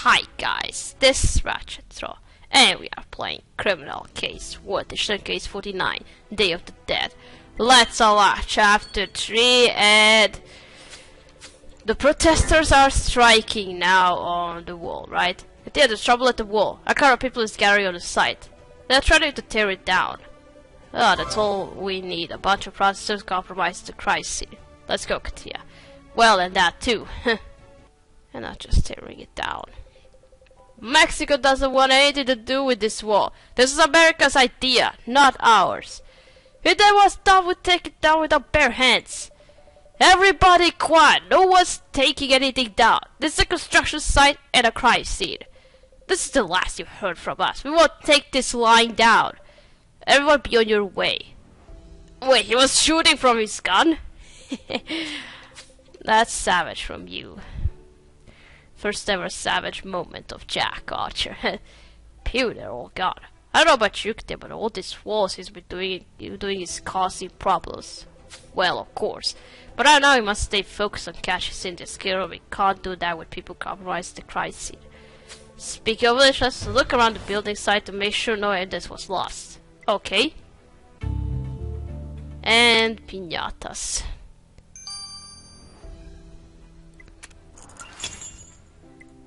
Hi guys, this is Ratchet Throw, and we are playing Criminal Case, Edition Case 49, Day of the Dead. Let's watch Chapter 3, and the protesters are striking now on the wall, right? But yeah, there's trouble at the wall. A crowd of people is gathering on the site. They're trying to tear it down. Oh, that's all we need. A bunch of protesters compromised the crime scene. Let's go, Katia. Well, and that too. And not just tearing it down. Mexico doesn't want anything to do with this wall. This is America's idea, not ours. If they was done, we'd take it down with our bare hands. Everybody quiet. No one's taking anything down. This is a construction site and a crime scene. This is the last you've heard from us. We won't take this lying down. Everyone be on your way. Wait, he was shooting from his gun? That's savage from you. First ever savage moment of Jack Archer. Pew, they're all gone. I don't know about you, but all these walls he's been doing is causing problems. Well, of course. But right now we must stay focused on catching Cynthia's killer. We can't do that with people compromising the crime scene. Speaking of which, let's look around the building site to make sure no evidence was lost. Okay. And piñatas.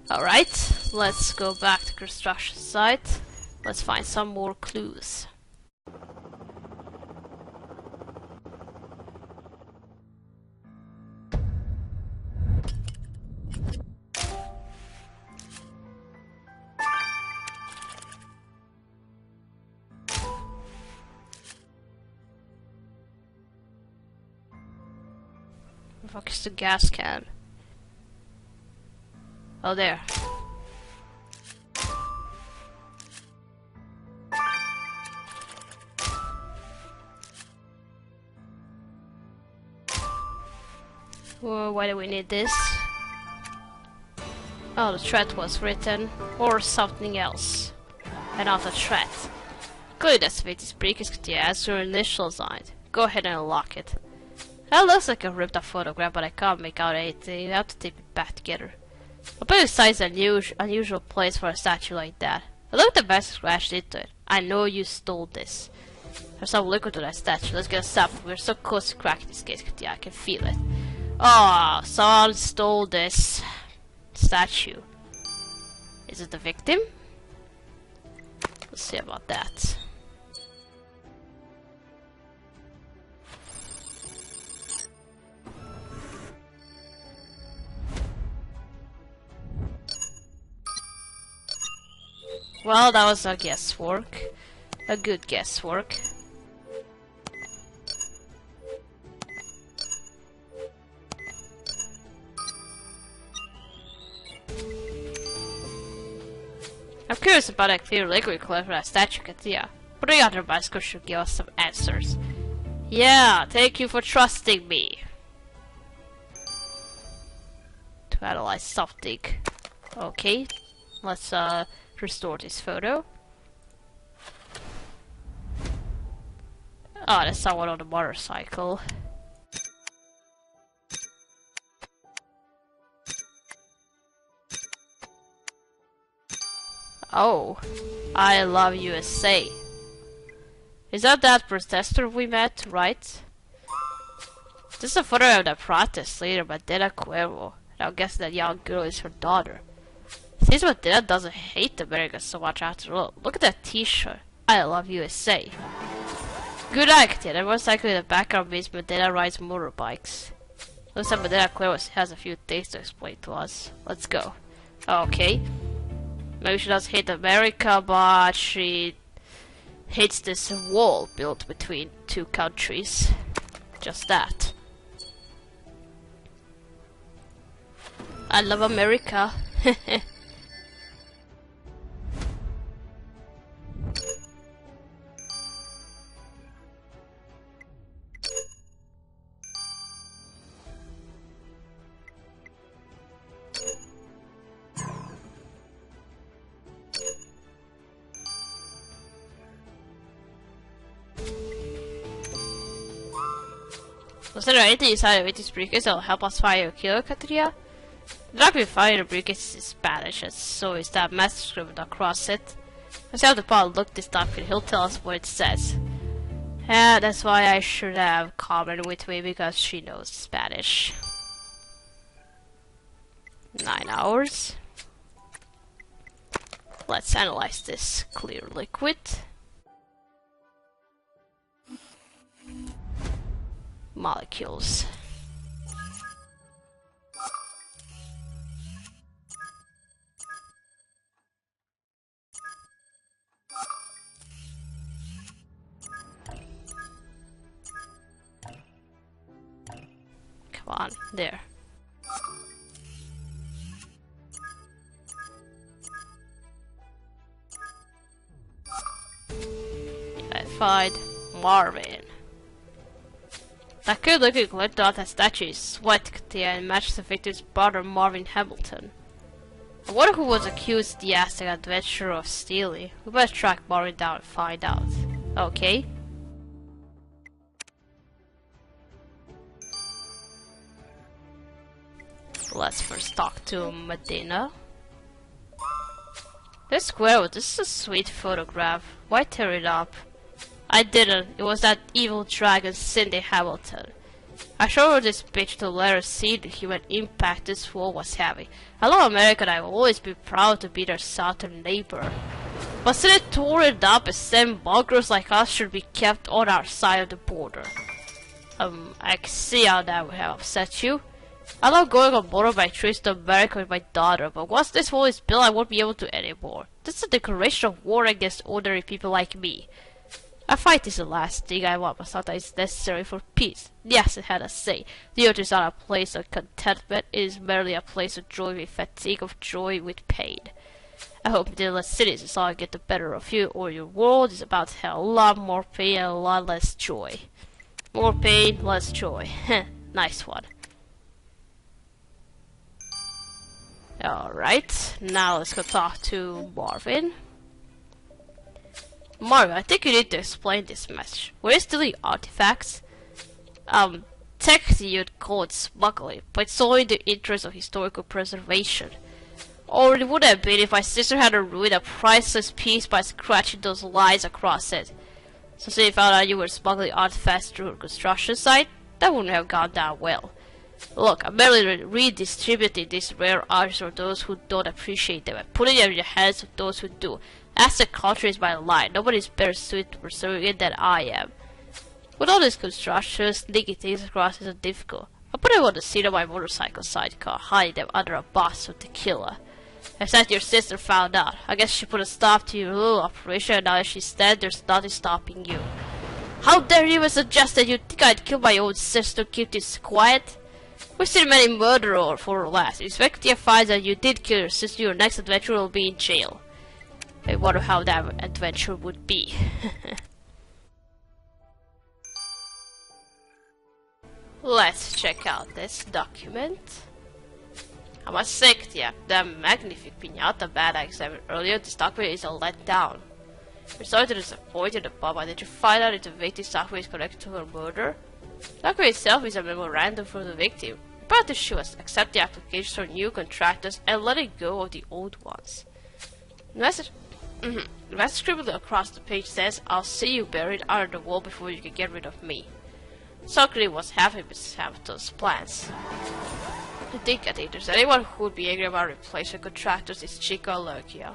Alright, let's go back to construction site. Let's find some more clues. Where the fuck is the gas can? Oh, there. Well, why do we need this? Oh, the threat was written, or something else. And not a threat. Good, that's this briefcase has your initials on it. Go ahead and unlock it. That looks like a ripped up photograph, but I can't make out anything. I have to tape it back together. I bet it's an unusual place for a statue like that. I look at the best scratched into it. I know you stole this. There's some liquid to that statue. Let's get a sample. We're so close to cracking this case. Yeah, I can feel it. Oh, someone stole this statue. Is it the victim? Let's see about that. Well, that was a guesswork. A good guesswork. I'm curious about that clear liquid color for that statue, Katia. But the other bicycle should give us some answers. Yeah, thank you for trusting me. To analyze something. Okay, let's restore this photo. Oh, that's someone on a motorcycle. Oh, I love USA. Is that protester we met, right? This is a photo of the protest leader, Madela Cuervo. And I guess that young girl is her daughter. Seems Madela doesn't hate America so much after all. Look at that t-shirt. I love USA. Good idea. That motorcycle in the background means Madela rides motorbikes. Looks like Madela Cuervo has a few things to explain to us. Let's go. Okay. Maybe she doesn't hate America, but she hates this wall built between two countries. Just that. I love America. Was there anything inside of this briefcase that'll help us find your killer, Katria? Drug fire briquettes is in Spanish, and so is that message scribbled across it. Let's have the pilot look this document, he'll tell us what it says. Yeah, that's why I should have Carmen with me, because she knows Spanish. 9 hours. Let's analyze this clear liquid. Molecules. Come on, there. Identified Marvin. That good looking glint dot has statue is sweat and matches the victim's brother Marvin Hamilton. I wonder who was accused the Aztec adventurer of stealing. We better track Marvin down and find out. Okay. Let's first talk to Medina. This square, this is a sweet photograph. Why tear it up? I didn't. It was that evil dragon Cindy Hamilton. I showed her this bitch to let her see the human impact this war was having. Hello America, and I will always be proud to be their southern neighbor. But Cindy tore it up and some buggers like us should be kept on our side of the border. I can see how that would have upset you. I love going on motorbike trips to America with my daughter, but once this wall is built I won't be able to anymore. This is a declaration of war against ordinary people like me. A fight is the last thing I want, but sometimes it's necessary for peace. Yes, it had a say. The earth is not a place of contentment, it is merely a place of joy with fatigue, of joy with pain. I hope the less cities is all get the better of you, or your world is about to have a lot more pain and a lot less joy. More pain, less joy. Nice one. Alright, now let's go talk to Marvin. Marvin, I think you need to explain this message. We're stealing artifacts. Technically you'd call it smuggling, but it's only in the interest of historical preservation. Or it would have been if my sister had ruined a priceless piece by scratching those lines across it. So say you found out you were smuggling artifacts through a construction site, that wouldn't have gone down well. Look, I'm merely redistributing these rare items for those who don't appreciate them and putting them in the hands of those who do. As the country is my line, nobody's better suited to preserving it than I am. With all these constructions, sneaking things across isn't difficult. I put them on the seat of my motorcycle sidecar, hiding them under a box of tequila. As that your sister found out, I guess she put a stop to your little operation, and now that she's dead, there's nothing stopping you. How dare you even suggest that you think I'd kill my own sister to keep this quiet? We've seen many murderers for less. If the finds that you did kill your sister, your next adventure will be in jail. I wonder how that adventure would be. Let's check out this document. I must say, the magnific pinata bad I examined earlier, this document is a letdown. We're sorry to disappoint you, but did you find out if the victim's document is connected to her murder? The document itself is a memorandum for the victim. Apparently she was accept the applications for new contractors and letting go of the old ones. The message scribbled across the page says, I'll see you buried under the wall before you can get rid of me. Socrates was happy with Hamilton's plans. I think there's anyone who would be angry about replacement contractors is Chico Allergia.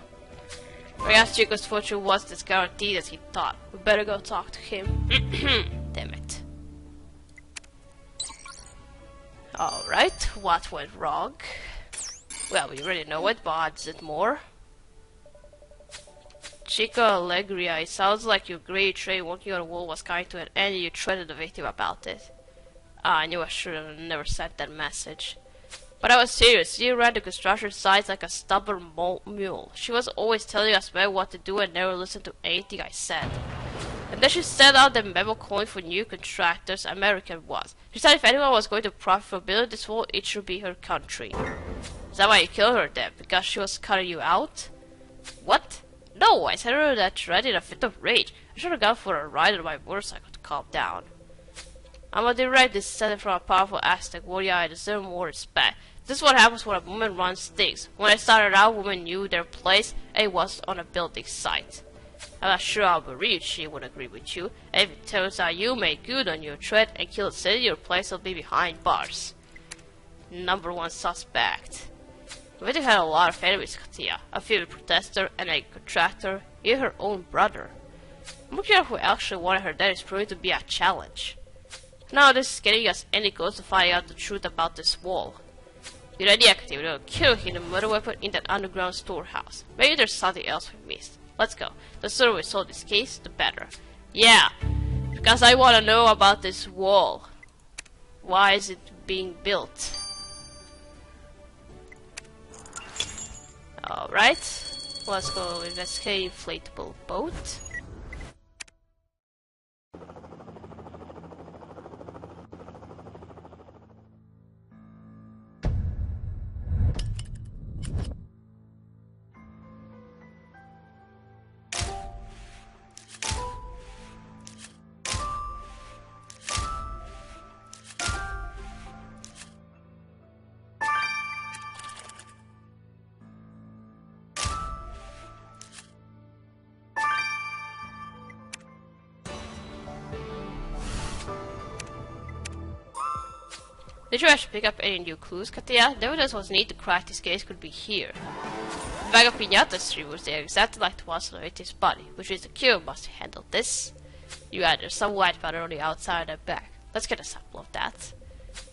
Whereas Chico's fortune wasn't as guaranteed as he thought. We better go talk to him. Damn it. Alright, what went wrong? Well, we already know it, but adds it more. Chico Allegria, it sounds like your great trade working on the wall was coming to an end and you threatened the victim about it. I knew I should have never sent that message. But I was serious. She ran the construction sites like a stubborn mule. She was always telling us men what to do and never listened to anything I said. And then she sent out the memo calling for new contractors. American was. She said if anyone was going to profit from building this wall, it should be her country. Is that why you killed her then? Because she was cutting you out? What? No, I said her that threat in a fit of rage. I should have gone for a ride on my motorcycle to calm down. I'm a direct descendant from a powerful Aztec warrior. I deserve more respect. This is what happens when a woman runs things. When I started out, women knew their place, and it was on a building site. I'm not sure how Mariucci would agree with you. If it turns out you made good on your threat and killed City, your place will be behind bars. Number one suspect. Vita had a lot of enemies, Katia. A female protester and a contractor, even her own brother. I'm not sure who actually wanted her dead is proving to be a challenge. Now this is getting us any close to finding out the truth about this wall. Good idea, Katia. We'll kill him the murder weapon in that underground storehouse. Maybe there's something else we missed. Let's go. The sooner we solve this case, the better. Yeah, because I want to know about this wall. Why is it being built? Alright, let's go investigate inflatable boat. Did you actually pick up any new clues, Katia? The evidence was needed to crack this case could be here. The bag of piñatas tree was there exactly like the ones on the victim's body, which is the cure must handle this. You add there's some white powder on the outside of that bag. Let's get a sample of that.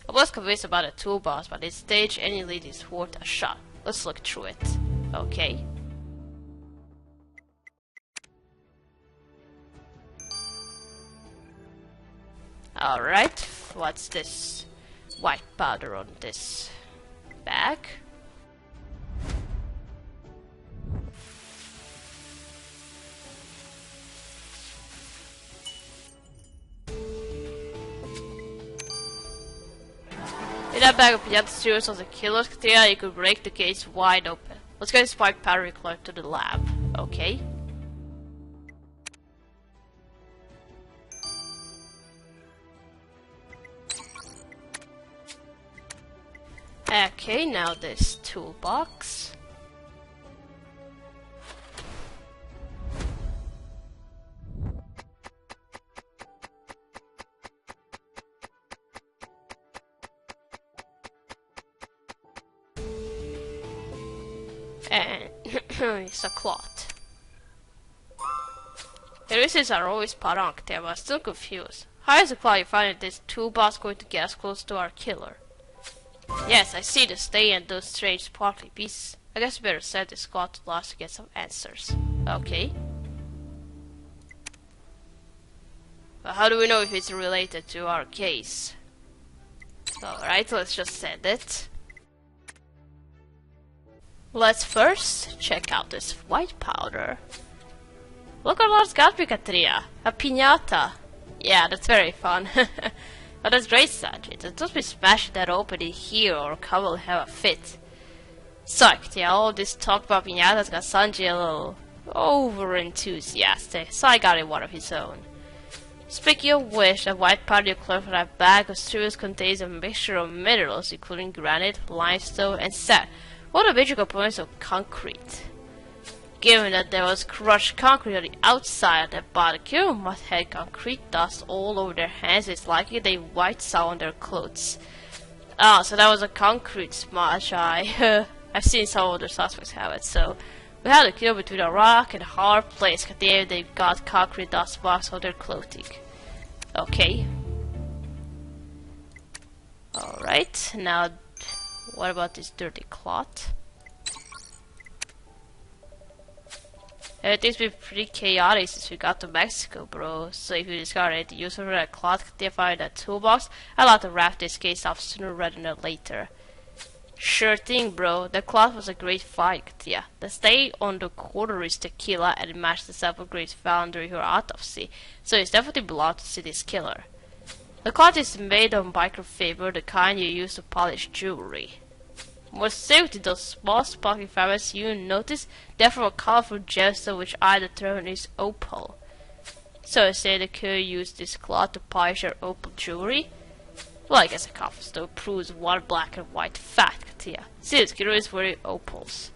I was convinced about the toolbox, but at this stage any lead is worth a shot. Let's look through it. Okay. Alright, what's this? White powder on this bag. In that bag of piñata serious of the killer's criteria, you could break the case wide open. Let's get this white powder recorded to the lab. Okay. Okay, now this toolbox. And it's a cloth. The reasons are always spot on, but I'm still confused. How is the cloth you find in this toolbox going to get us close to our killer? Yes, I see the stay and those strange sparkly pieces. I guess we better set this cloth to last to get some answers. Okay. But how do we know if it's related to our case? Alright, let's just send it. Let's first check out this white powder. Look what Lord's got me, Katria. A piñata. Yeah, that's very fun. Oh, that's great, Sergeant. Don't be smashing that open in here or come will have a fit. Sucked, yeah, all this talk about piñatas got Sanji a little over enthusiastic, so I got him one of his own. Speaking of which, the white powder you collect from that bag of cereals contains a mixture of minerals including granite, limestone, and sand, one of the major components of concrete. Given that there was crushed concrete on the outside of that barbecue must have concrete dust all over their hands, it's likely they wiped some on their clothes. Ah, so that was a concrete smudge. I've seen some other suspects have it, so we had to kill between a rock and a hard place, because they got concrete dust marks on their clothing. Okay. Alright, now what about this dirty cloth? Everything's been pretty chaotic since we got to Mexico, bro. So if you discover anything useful for that cloth they find in that toolbox, I'd like to wrap this case up sooner rather than later. Sure thing, bro. The cloth was a great find, yeah. The stain on the corner is tequila and it matched the sample grades found during her autopsy, so it's definitely belonged to City's killer. The cloth is made of microfiber, the kind you use to polish jewelry. More specifically, those small sparkly fragments you notice, they're from a colorful gemstone which I determine is opal. So I say the killer used this cloth to polish her opal jewelry? Well, I guess a coffin stone proves one black and white fact, Katia. See, this hero is wearing opals.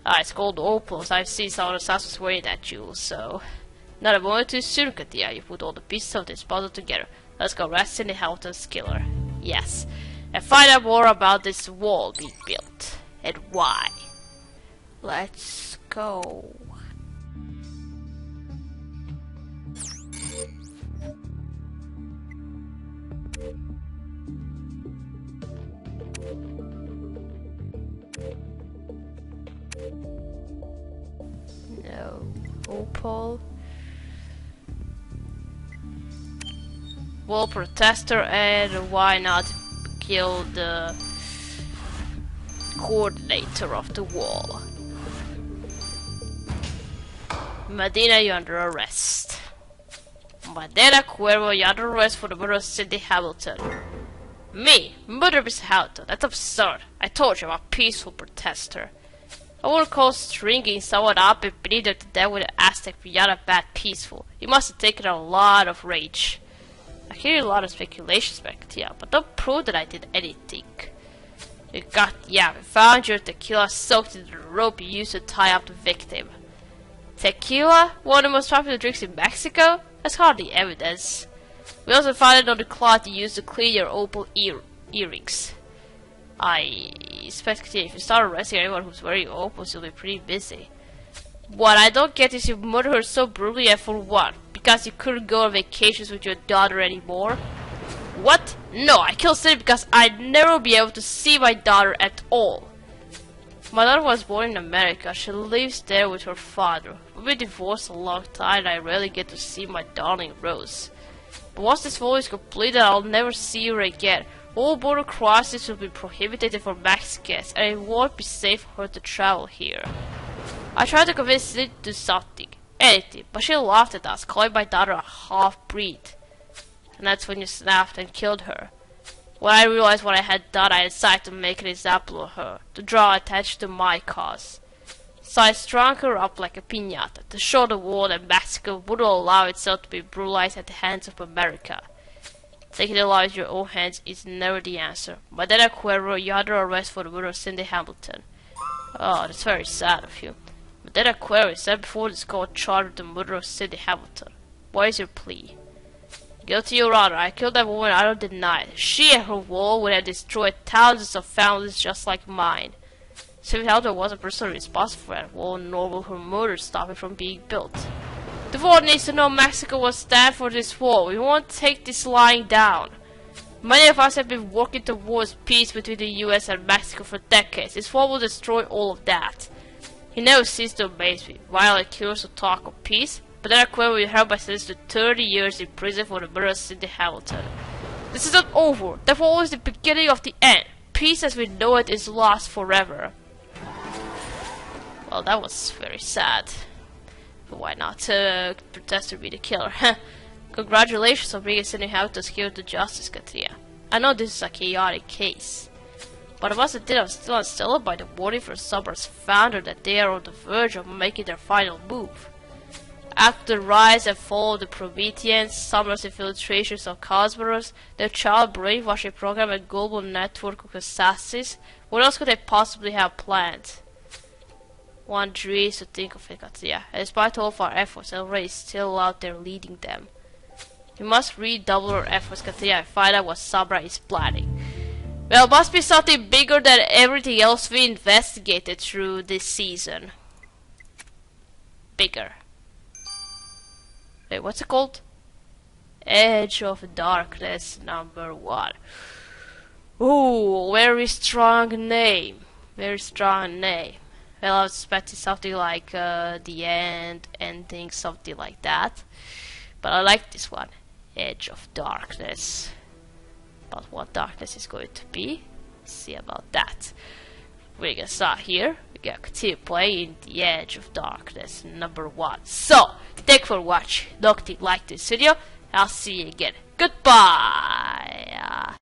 Ah, it's called opals. I've seen some of the assassins wearing that jewel, so... Not a moment too soon, Katia. You put all the pieces of this puzzle together. Let's go rest in the Hamilton's killer. Yes. And find out more about this wall being built. And why. Let's go. No. Opal. Wall protester, and why not kill the coordinator of the wall? Medina, you're under arrest. Medina Cuervo, you're under arrest for the murder of Cindy Hamilton. Me? Murder Miss Hamilton? That's absurd. I told you I'm a peaceful protester. I wouldn't call stringing someone up and beating them to death with an Aztec piñata bad peaceful. You must have taken a lot of rage. I hear a lot of speculations back here, but don't prove that I did anything. We found your tequila soaked in the rope you used to tie up the victim. Tequila? One of the most popular drinks in Mexico? That's hardly evidence. We also found it on the cloth you used to clean your opal earrings. I expect if you start arresting anyone who's wearing opals, you'll be pretty busy. What I don't get is you murdered her so brutally, and for what? Because you couldn't go on vacations with your daughter anymore? What? No, I killed Cindy because I'd never be able to see my daughter at all. My daughter was born in America. She lives there with her father. We've been divorced a long time and I rarely get to see my darling Rose. But once this war is completed, I'll never see her again. All border crossings will be prohibited for Mexicans, and it won't be safe for her to travel here. I tried to convince Cindy to do something, anything, but she laughed at us, calling my daughter a half-breed. And that's when you snapped and killed her. When I realized what I had done, I decided to make an example of her, to draw attention to my cause. So I strung her up like a piñata, to show the world that Mexico wouldn't allow itself to be brutalized at the hands of America. Taking the law into your own hands is never the answer. Medina Cuervo, you're under arrest for the murder of Cindy Hamilton. Oh, that's very sad of you. Medina Cuervo is said before this court charged with the murder of Cindy Hamilton. What is your plea? Guilty, Your Honor. I killed that woman, I don't deny it. She and her wall would have destroyed thousands of families just like mine. Cindy Hamilton wasn't personally responsible for that wall, nor will her murder stop it from being built. The world needs to know Mexico will stand for this wall. We won't take this lying down. Many of us have been working towards peace between the US and Mexico for decades. This wall will destroy all of that. He never ceased to amaze me. Violent killers who talk of peace, but then Cuervo will be held by sentenced to 30 years in prison for the murder of Cindy Hamilton. This is not over. That wall is the beginning of the end. Peace as we know it is lost forever. Well, that was very sad. Why not? Protester be the killer. Congratulations on bringing Cindy Hamilton's killer to justice, Katia. I know this is a chaotic case, but once it did, I'm still unsettled by the warning from Summers' founder that they are on the verge of making their final move. After the rise and fall of the Prometheans, Summers' infiltrations of Cosmos, their child brainwashing program, and global network of assassins, what else could they possibly have planned? One dreams to think of it, Katia, and despite all of our efforts, El Rey is still out there leading them. We must redouble our efforts, Katia, and find out what Sabra is planning. Well, it must be something bigger than everything else we investigated through this season. Bigger. Wait, what's it called? Edge of Darkness #1. Ooh, very strong name. Very strong name. Well, I was expecting something like the end, ending, something like that. But I like this one. Edge of Darkness. But what darkness is going to be? Let's see about that. We're gonna start here. We're gonna continue playing The Edge of Darkness #1. So, thanks for watching. Don't like this video. I'll see you again. Goodbye.